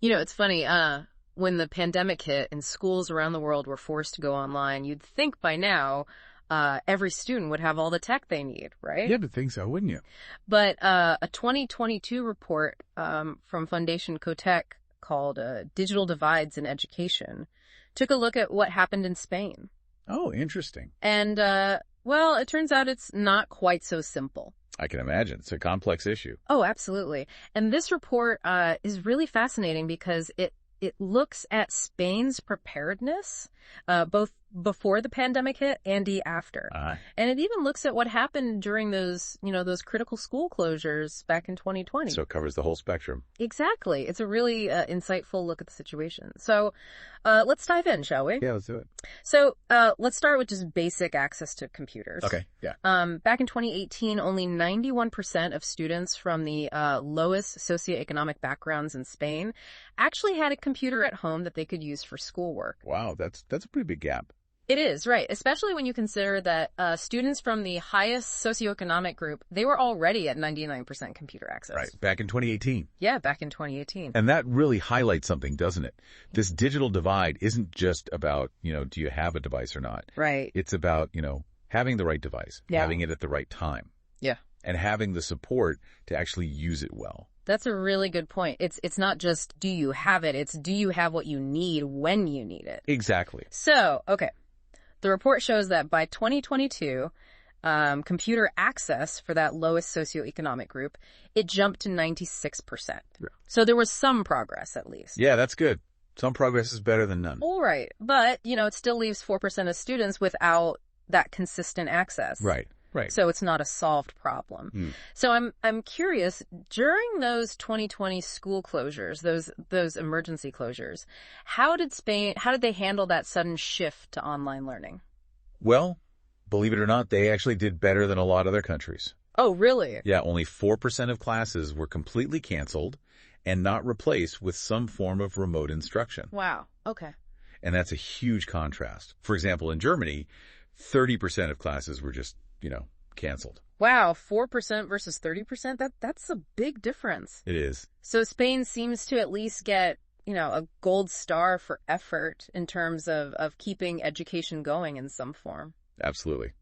It's funny, when the pandemic hit and schools around the world were forced to go online, you'd think by now, every student would have all the tech they need, right? You would think so, wouldn't you? But a 2022 report from Fundación Cotec called Digital Divides in Education took a look at what happened in Spain. Oh, interesting. And, well, it turns out it's not quite so simple. I can imagine. It's a complex issue. Oh, absolutely. And this report is really fascinating because it looks at Spain's preparedness, both before the pandemic hit and after. And it even looks at what happened during those critical school closures back in 2020. So it covers the whole spectrum. Exactly. It's a really insightful look at the situation. So let's dive in, shall we? Yeah, let's do it. So let's start with just basic access to computers. Okay, yeah. Back in 2018, only 91% of students from the lowest socioeconomic backgrounds in Spain actually had a computer at home that they could use for schoolwork. Wow, that's a pretty big gap. It is, right. Especially when you consider that students from the highest socioeconomic group, they were already at 99% computer access. Right, back in 2018. Yeah, back in 2018. And that really highlights something, doesn't it? This digital divide isn't just about, do you have a device or not? Right. It's about, having the right device, having it at the right time. Yeah. And having the support to actually use it well. That's a really good point. It's not just do you have it, it's do you have what you need when you need it. Exactly. So, okay. The report shows that by 2022, computer access for that lowest socioeconomic group, it jumped to 96%. Yeah. So there was some progress at least. Yeah, that's good. Some progress is better than none. All right. But, it still leaves 4% of students without that consistent access. Right. Right. So it's not a solved problem. So I'm curious, during those 2020 school closures, those emergency closures, how did they handle that sudden shift to online learning? Well, believe it or not, they actually did better than a lot of other countries. Oh, really? Yeah, only 4% of classes were completely canceled and not replaced with some form of remote instruction. Wow. Okay. And that's a huge contrast. For example, in Germany, 30% of classes were just canceled. Wow, 4% versus 30%? That's a big difference. It is. So Spain seems to at least get, a gold star for effort in terms of keeping education going in some form. Absolutely.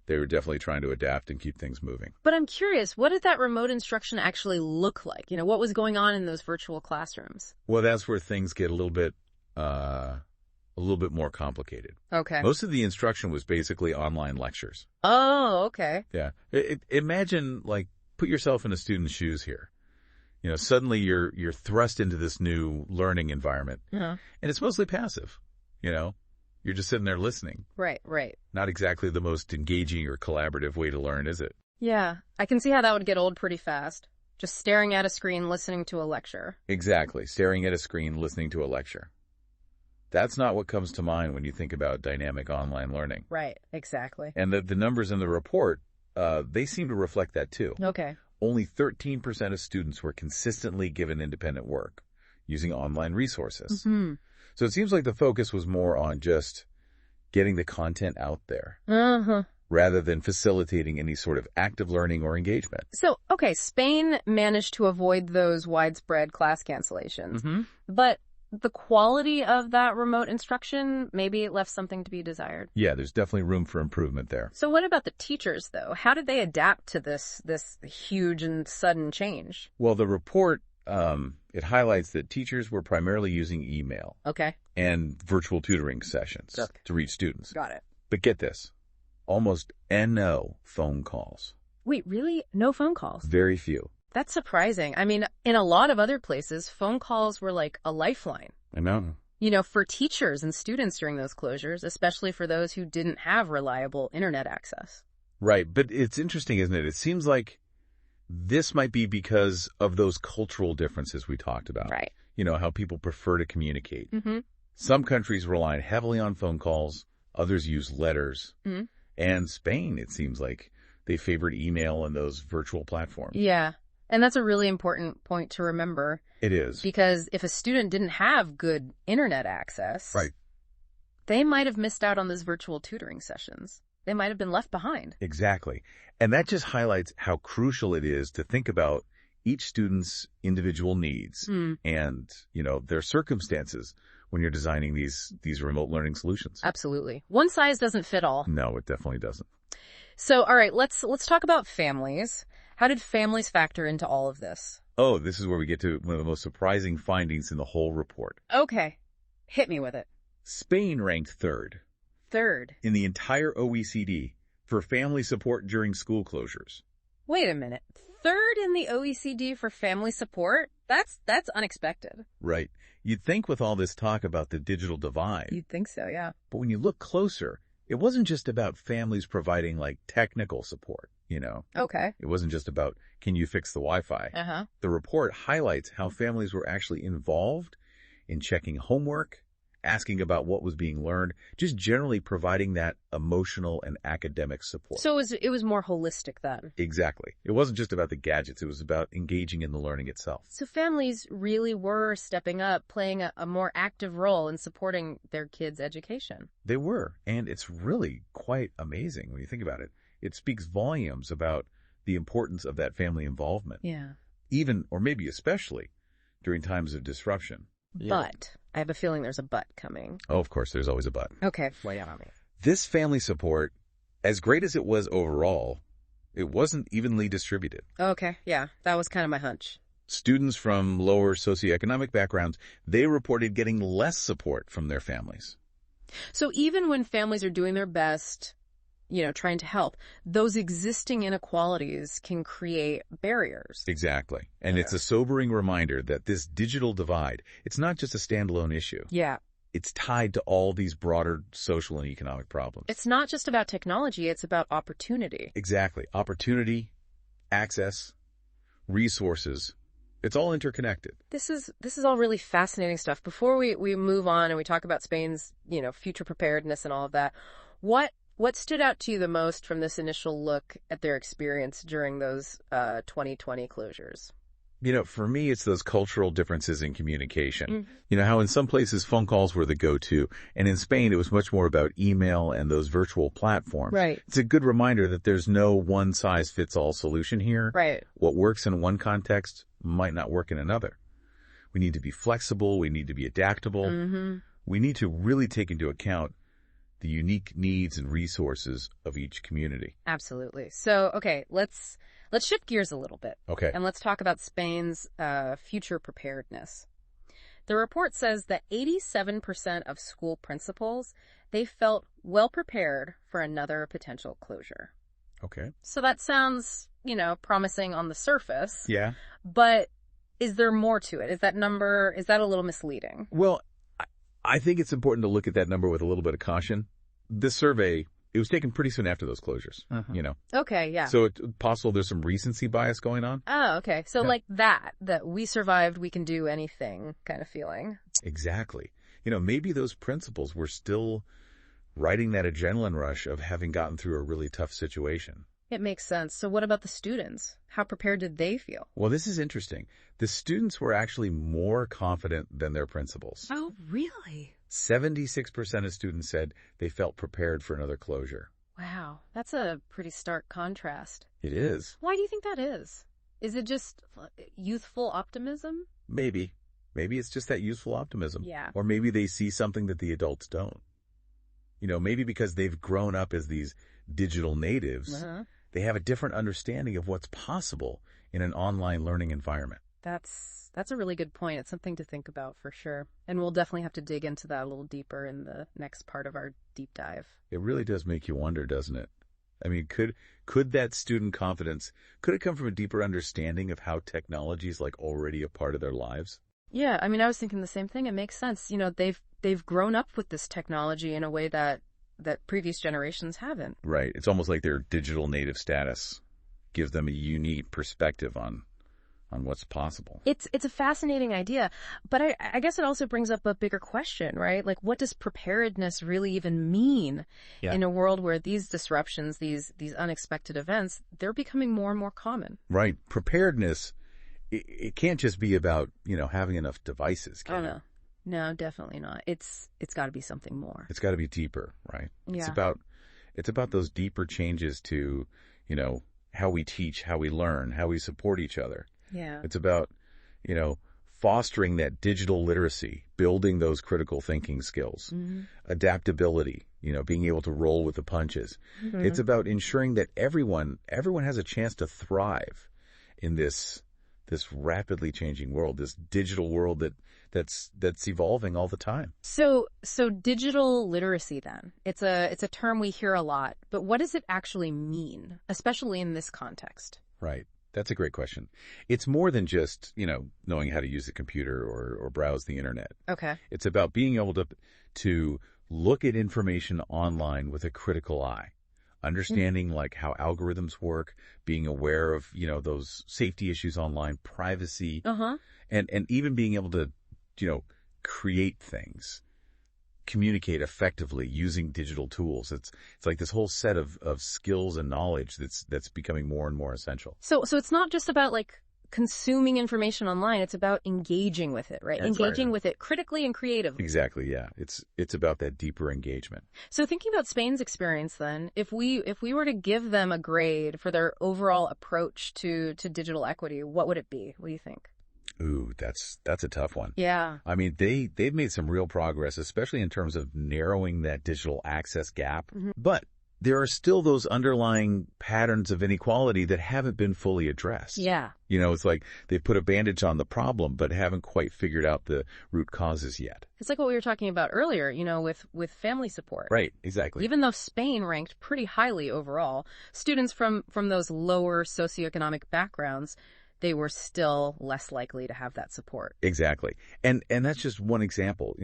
They were definitely trying to adapt and keep things moving. But I'm curious, what did that remote instruction actually look like? What was going on in those virtual classrooms? Well, that's where things get a little bit more complicated. Okay. Most of the instruction was basically online lectures. Oh, okay. Yeah. Imagine, put yourself in a student's shoes here. Suddenly you're thrust into this new learning environment. And it's mostly passive. You're just sitting there listening. Right, right. Not exactly the most engaging or collaborative way to learn, is it? Yeah. I can see how that would get old pretty fast. Just staring at a screen, listening to a lecture. Exactly. Staring at a screen, listening to a lecture. That's not what comes to mind when you think about dynamic online learning. Right, exactly. And the numbers in the report, they seem to reflect that too. Okay. Only 13% of students were consistently given independent work using online resources. So it seems like the focus was more on just getting the content out there rather than facilitating any sort of active learning or engagement. So, okay, Spain managed to avoid those widespread class cancellations, but the quality of that remote instruction, maybe it left something to be desired. Yeah, there's definitely room for improvement there. So what about the teachers, though? How did they adapt to this huge and sudden change? Well, the report, it highlights that teachers were primarily using email. Okay. And virtual tutoring sessions to reach students. Got it. But get this, almost no phone calls. Wait, really? No phone calls? Very few. That's surprising. I mean, in a lot of other places, phone calls were like a lifeline. I know. For teachers and students during those closures, especially for those who didn't have reliable internet access. Right. But it's interesting, isn't it? It seems like this might be because of those cultural differences we talked about. Right. How people prefer to communicate. Some countries rely heavily on phone calls. Others use letters. And Spain, it seems like they favored email and those virtual platforms. Yeah. And that's a really important point to remember. It is. Because if a student didn't have good internet access, they might have missed out on those virtual tutoring sessions. They might have been left behind. Exactly. And that just highlights how crucial it is to think about each student's individual needs and, their circumstances when you're designing these remote learning solutions. Absolutely. One size doesn't fit all. No, it definitely doesn't. So, all right, let's talk about families. How did families factor into all of this? Oh, this is where we get to one of the most surprising findings in the whole report. Okay. Hit me with it. Spain ranked third. Third. In the entire OECD for family support during school closures. Wait a minute. Third in the OECD for family support? That's unexpected. Right. You'd think with all this talk about the digital divide. You'd think so, yeah. But when you look closer, it wasn't just about families providing technical support, Okay. It wasn't just about, can you fix the Wi-Fi? Uh-huh. The report highlights how families were actually involved in checking homework, asking about what was being learned, just generally providing that emotional and academic support. So it was more holistic then. Exactly. It wasn't just about the gadgets. It was about engaging in the learning itself. So families really were stepping up, playing a more active role in supporting their kids' education. They were. And it's really quite amazing when you think about it. It speaks volumes about the importance of that family involvement. Yeah. Even, or maybe especially, during times of disruption. But I have a feeling there's a but coming. Oh, of course, there's always a but. Okay, lay it on me. This family support, as great as it was overall, it wasn't evenly distributed. Okay, yeah, that was kind of my hunch. Students from lower socioeconomic backgrounds, they reported getting less support from their families. So even when families are doing their best, trying to help, those existing inequalities can create barriers. Exactly. And It's a sobering reminder that this digital divide, it's not just a standalone issue. Yeah. It's tied to all these broader social and economic problems. It's not just about technology, it's about opportunity. Exactly. Opportunity, access, resources, it's all interconnected. This is all really fascinating stuff. Before we move on and we talk about Spain's, future preparedness and all of that, what stood out to you the most from this initial look at their experience during those 2020 closures? For me, it's those cultural differences in communication. Mm-hmm. How in some places phone calls were the go-to, and in Spain it was much more about email and those virtual platforms. Right. It's a good reminder that there's no one-size-fits-all solution here. Right. What works in one context might not work in another. We need to be flexible. We need to be adaptable. Mm-hmm. We need to really take into account the unique needs and resources of each community. Absolutely. So, okay, let's shift gears a little bit. Okay. And let's talk about Spain's future preparedness. The report says that 87% of school principals, they felt well prepared for another potential closure. Okay. So that sounds, promising on the surface. Yeah. But is there more to it? Is that a little misleading? Well, I think it's important to look at that number with a little bit of caution. This survey, it was taken pretty soon after those closures, Okay, yeah. So it's possible there's some recency bias going on. Oh, okay. So Yeah. like that we survived, we can do anything kind of feeling. Exactly. Maybe those principals were still riding that adrenaline rush of having gotten through a really tough situation. It makes sense. So what about the students? How prepared did they feel? Well, this is interesting. The students were actually more confident than their principals. Oh, really? 76% of students said they felt prepared for another closure. Wow. That's a pretty stark contrast. It is. Why do you think that is? Is it just youthful optimism? Maybe. Maybe it's just that youthful optimism. Yeah. Or maybe they see something that the adults don't. Maybe because they've grown up as these digital natives, Uh-huh. they have a different understanding of what's possible in an online learning environment. That's a really good point. It's something to think about for sure. And we'll definitely have to dig into that a little deeper in the next part of our deep dive. It really does make you wonder, doesn't it? I mean, could that student confidence, could it come from a deeper understanding of how technology is already a part of their lives? Yeah, I mean, I was thinking the same thing. It makes sense. They've grown up with this technology in a way that previous generations haven't. Right. It's almost like their digital native status gives them a unique perspective on what's possible. It's a fascinating idea, but I guess it also brings up a bigger question, right? Like, what does preparedness really even mean in a world where these disruptions, these unexpected events, they're becoming more and more common? Right. Preparedness, it can't just be about, having enough devices. Oh, no. No, definitely not. It's got to be something more. It's got to be deeper, right? Yeah. It's about those deeper changes to, how we teach, how we learn, how we support each other. Yeah. It's about, fostering that digital literacy, building those critical thinking skills, adaptability, being able to roll with the punches. It's about ensuring that everyone has a chance to thrive in this rapidly changing world, this digital world that's evolving all the time. So digital literacy then, it's a term we hear a lot, but what does it actually mean, especially in this context? Right. That's a great question. It's more than just, knowing how to use the computer or browse the internet. Okay. It's about being able to look at information online with a critical eye, understanding like how algorithms work, being aware of, those safety issues online, privacy, and even being able to, create things, communicate effectively using digital tools. It's like this whole set of skills and knowledge that's becoming more and more essential. So it's not just about like consuming information online, it's about engaging with it, right? That's engaging right. with it critically and creatively. Exactly, yeah. It's about that deeper engagement. So thinking about Spain's experience then, if we were to give them a grade for their overall approach to digital equity, what would it be? What do you think? Ooh, that's a tough one. Yeah. I mean, they've made some real progress, especially in terms of narrowing that digital access gap. But there are still those underlying patterns of inequality that haven't been fully addressed. Yeah. It's like they've put a bandage on the problem, but haven't quite figured out the root causes yet. It's like what we were talking about earlier, with family support. Right, exactly. Even though Spain ranked pretty highly overall, students from those lower socioeconomic backgrounds, they were still less likely to have that support. Exactly. And that's just one example.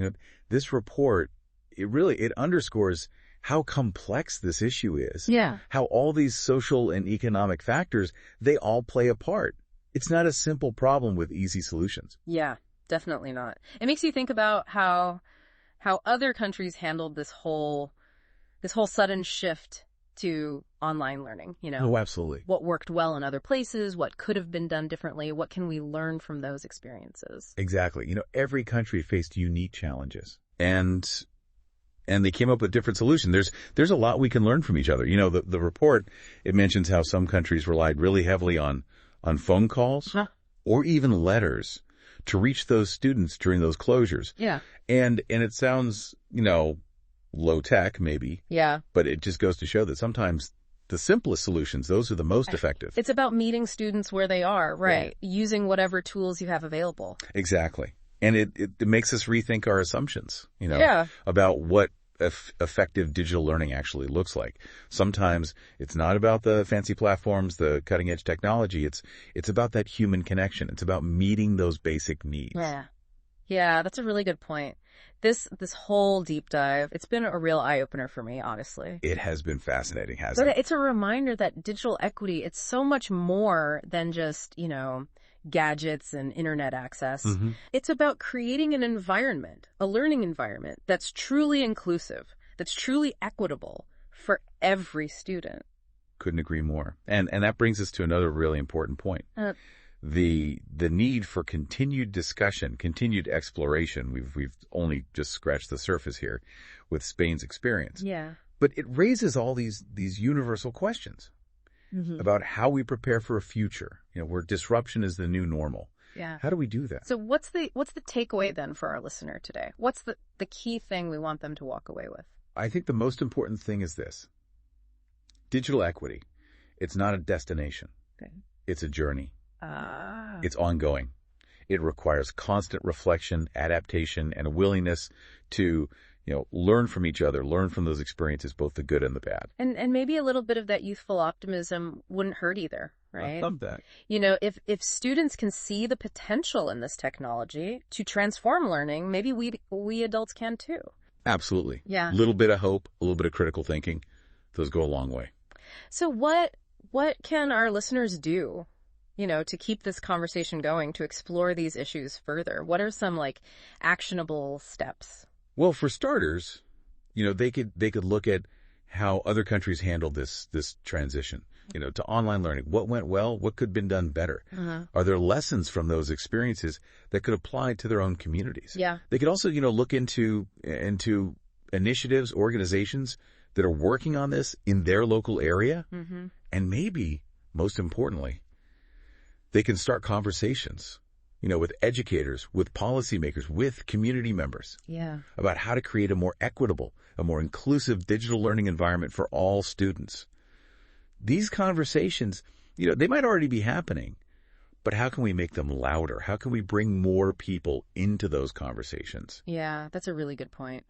This report, it underscores how complex this issue is. Yeah. How all these social and economic factors, they all play a part. It's not a simple problem with easy solutions. Yeah, definitely not. It makes you think about how other countries handled this whole sudden shift to online learning, Oh, absolutely. What worked well in other places, what could have been done differently, what can we learn from those experiences? Exactly. Every country faced unique challenges and they came up with different solutions. There's a lot we can learn from each other. The report, it mentions how some countries relied really heavily on phone calls or even letters to reach those students during those closures. Yeah. And it sounds, low tech maybe. Yeah. But it just goes to show that sometimes the simplest solutions, those are the most effective. It's about meeting students where they are, right? Yeah. Using whatever tools you have available. Exactly. And it makes us rethink our assumptions, Yeah. about what effective digital learning actually looks like. Sometimes it's not about the fancy platforms, the cutting edge technology. It's about that human connection. It's about meeting those basic needs. Yeah. Yeah, that's a really good point. This whole deep dive, it's been a real eye-opener for me, honestly. It has been fascinating, hasn't it? But it's a reminder that digital equity, it's so much more than just, gadgets and internet access. It's about creating an environment, a learning environment that's truly inclusive, that's truly equitable for every student. Couldn't agree more. And that brings us to another really important point. The need for continued discussion, continued exploration. We've only just scratched the surface here with Spain's experience. Yeah. But it raises all these universal questions about how we prepare for a future, where disruption is the new normal. Yeah. How do we do that? So what's the takeaway then for our listener today? What's the key thing we want them to walk away with? I think the most important thing is this. Digital equity. It's not a destination. Okay. It's a journey. It's ongoing. It requires constant reflection, adaptation, and a willingness to, learn from each other, learn from those experiences, both the good and the bad. And maybe a little bit of that youthful optimism wouldn't hurt either, right? I love that. If students can see the potential in this technology to transform learning, maybe we adults can too. Absolutely. Yeah. A little bit of hope, a little bit of critical thinking. Those go a long way. So what can our listeners do, to keep this conversation going, to explore these issues further? What are some actionable steps? Well, for starters, they could look at how other countries handled this transition, to online learning. What went well? What could have been done better? Are there lessons from those experiences that could apply to their own communities? Yeah. They could also, look into initiatives, organizations that are working on this in their local area. And maybe, most importantly, They can start conversations, with educators, with policymakers, with community members. Yeah. About how to create a more equitable, a more inclusive digital learning environment for all students. These conversations, they might already be happening, but how can we make them louder? How can we bring more people into those conversations? Yeah, that's a really good point.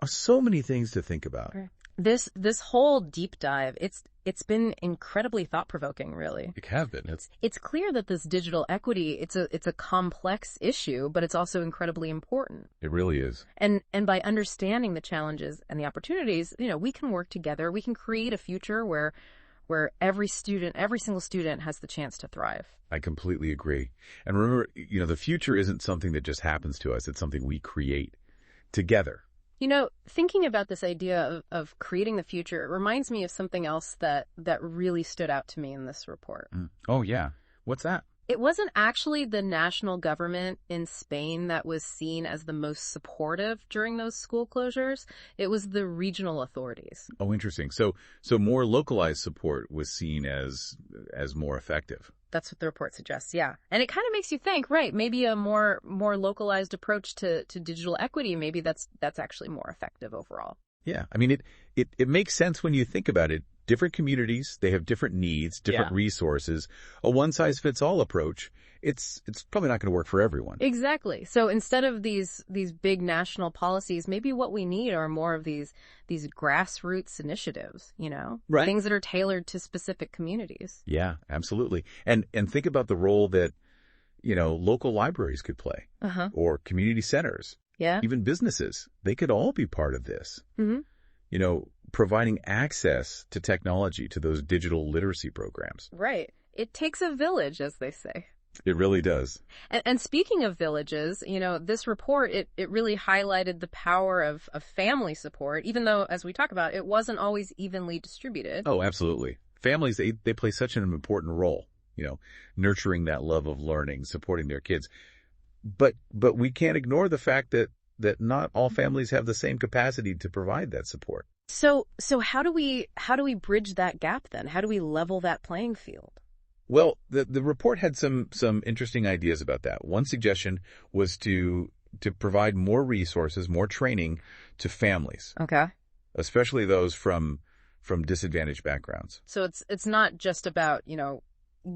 So many things to think about. Okay. This whole deep dive, it's been incredibly thought-provoking, really. It has been. It's clear that this digital equity, it's a complex issue, but it's also incredibly important. It really is. And by understanding the challenges and the opportunities, we can work together. We can create a future where every single student has the chance to thrive. I completely agree. And remember, the future isn't something that just happens to us. It's something we create together. Thinking about this idea of creating the future, it reminds me of something else that really stood out to me in this report. Oh, yeah. What's that? It wasn't actually the national government in Spain that was seen as the most supportive during those school closures. It was the regional authorities. Oh, interesting. So more localized support was seen as more effective. That's what the report suggests, yeah. And it kind of makes you think, right, maybe a more localized approach to digital equity, maybe that's actually more effective overall. Yeah, I mean, it makes sense when you think about it. Different communities, they have different needs, different resources. A one-size-fits-all approach, it's probably not going to work for everyone. Exactly. So instead of these big national policies, maybe what we need are more of these grassroots initiatives, Right. Things that are tailored to specific communities. Yeah, absolutely. And think about the role that, local libraries could play, or community centers, even businesses. They could all be part of this. Mm-hmm. Providing access to technology, to those digital literacy programs. Right. It takes a village, as they say. It really does. And speaking of villages, this report, it really highlighted the power of family support, even though, as we talk about, it wasn't always evenly distributed. Oh, absolutely. Families, they play such an important role, nurturing that love of learning, supporting their kids. But we can't ignore the fact that not all families have the same capacity to provide that support. So how do we bridge that gap then? How do we level that playing field? Well, the report had some interesting ideas about that. One suggestion was to provide more resources, more training to families. Okay. Especially those from disadvantaged backgrounds. So it's not just about,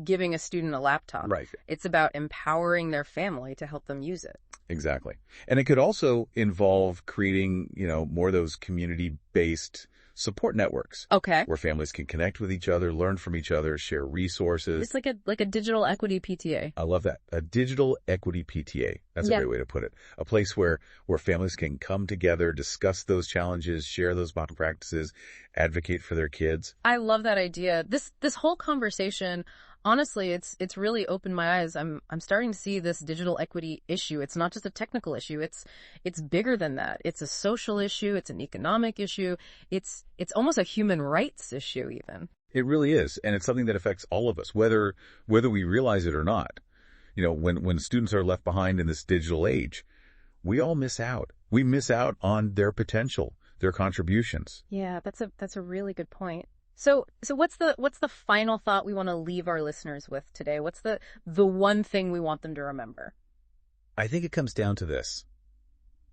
giving a student a laptop. Right. It's about empowering their family to help them use it. Exactly. And it could also involve creating, more of those community-based support networks. Okay. Where families can connect with each other, learn from each other, share resources. It's like a digital equity PTA. I love that. A digital equity PTA. That's a great way to put it. A place where families can come together, discuss those challenges, share those best practices, advocate for their kids. I love that idea. This whole conversation, honestly, it's really opened my eyes. I'm starting to see this digital equity issue. It's not just a technical issue. It's bigger than that. It's a social issue. It's an economic issue. It's almost a human rights issue even. It really is. And it's something that affects all of us, whether we realize it or not. When students are left behind in this digital age, we all miss out. We miss out on their potential, their contributions. Yeah, that's a really good point. So what's the final thought we want to leave our listeners with today? What's the one thing we want them to remember? I think it comes down to this.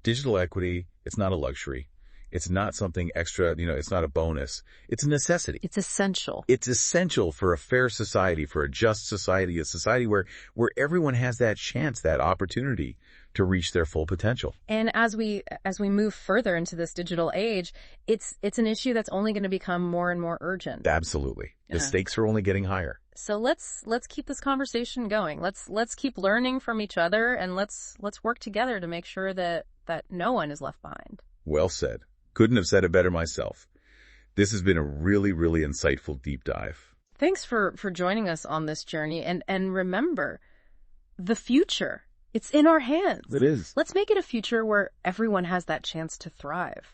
Digital equity, it's not a luxury. It's not something extra, it's not a bonus. It's a necessity. It's essential. It's essential for a fair society, for a just society, a society where everyone has that chance, that opportunity to reach their full potential. And as we move further into this digital age, it's an issue that's only going to become more and more urgent. Absolutely. The stakes are only getting higher. So let's keep this conversation going. Let's keep learning from each other, and let's work together to make sure that no one is left behind. Well said. Couldn't have said it better myself. This has been a really, really insightful deep dive. Thanks for joining us on this journey. And remember, the future, it's in our hands. It is. Let's make it a future where everyone has that chance to thrive.